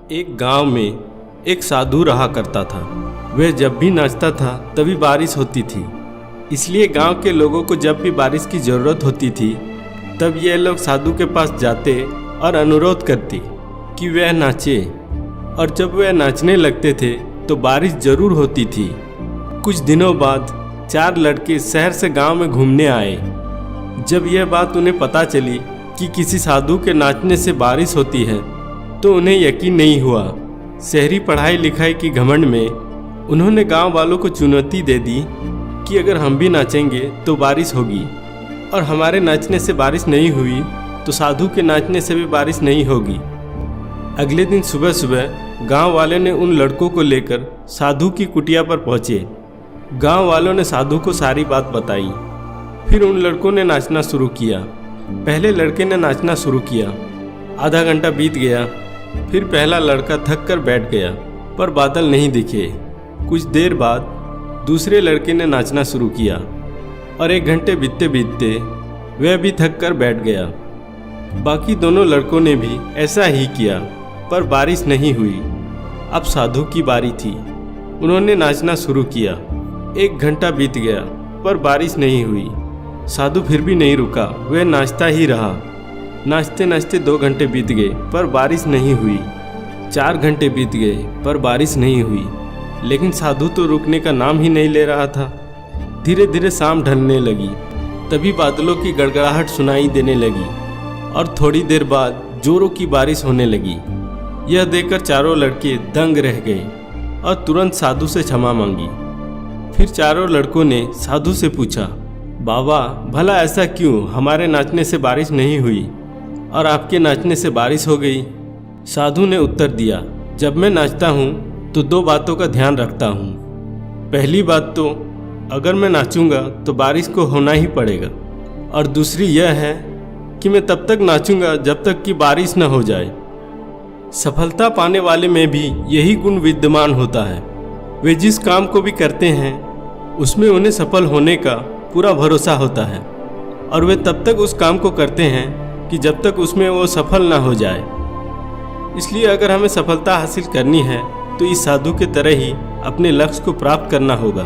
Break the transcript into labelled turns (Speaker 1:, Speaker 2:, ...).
Speaker 1: एक गांव में एक साधु रहा करता था। वह जब भी नाचता था तभी बारिश होती थी। इसलिए गांव के लोगों को जब भी बारिश की ज़रूरत होती थी तब यह लोग साधु के पास जाते और अनुरोध करते कि वह नाचे। और जब वह नाचने लगते थे तो बारिश ज़रूर होती थी। कुछ दिनों बाद 4 लड़के शहर से गांव में घूमने आए। जब यह बात उन्हें पता चली कि किसी साधु के नाचने से बारिश होती है तो उन्हें यकीन नहीं हुआ। शहरी पढ़ाई लिखाई की घमंड में उन्होंने गांव वालों को चुनौती दे दी कि अगर हम भी नाचेंगे तो बारिश होगी, और हमारे नाचने से बारिश नहीं हुई तो साधु के नाचने से भी बारिश नहीं होगी। अगले दिन सुबह सुबह गांव वाले ने उन लड़कों को लेकर साधु की कुटिया पर पहुँचे। गांव वालों ने साधु को सारी बात बताई। फिर उन लड़कों ने नाचना शुरू किया। पहले लड़के ने नाचना शुरू किया। आधा घंटा बीत गया। फिर पहला लड़का थक कर बैठ गया, पर बादल नहीं दिखे। कुछ देर बाद दूसरे लड़के ने नाचना शुरू किया और 1 घंटे बीतते बीतते वह भी थक कर बैठ गया। बाकी दोनों लड़कों ने भी ऐसा ही किया, पर बारिश नहीं हुई। अब साधु की बारी थी। उन्होंने नाचना शुरू किया। 1 घंटा बीत गया, पर बारिश नहीं हुई। साधु फिर भी नहीं रुका, वह नाचता ही रहा। नाचते नाचते 2 घंटे बीत गए, पर बारिश नहीं हुई। 4 घंटे बीत गए, पर बारिश नहीं हुई। लेकिन साधु तो रुकने का नाम ही नहीं ले रहा था। धीरे धीरे शाम ढलने लगी। तभी बादलों की गड़गड़ाहट सुनाई देने लगी और थोड़ी देर बाद जोरों की बारिश होने लगी। यह देखकर चारों लड़के दंग रह गए और तुरंत साधु से क्षमा मांगी। फिर चारों लड़कों ने साधु से पूछा, बाबा भला ऐसा क्यों, हमारे नाचने से बारिश नहीं हुई और आपके नाचने से बारिश हो गई? साधु ने उत्तर दिया, जब मैं नाचता हूँ तो 2 बातों का ध्यान रखता हूँ। पहली बात तो अगर मैं नाचूंगा तो बारिश को होना ही पड़ेगा, और दूसरी यह है कि मैं तब तक नाचूंगा जब तक कि बारिश न हो जाए। सफलता पाने वाले में भी यही गुण विद्यमान होता है। वे जिस काम को भी करते हैं उसमें उन्हें सफल होने का पूरा भरोसा होता है, और वे तब तक उस काम को करते हैं कि जब तक उसमें वो सफल ना हो जाए। इसलिए अगर हमें सफलता हासिल करनी है तो इस साधु के तरह ही अपने लक्ष्य को प्राप्त करना होगा।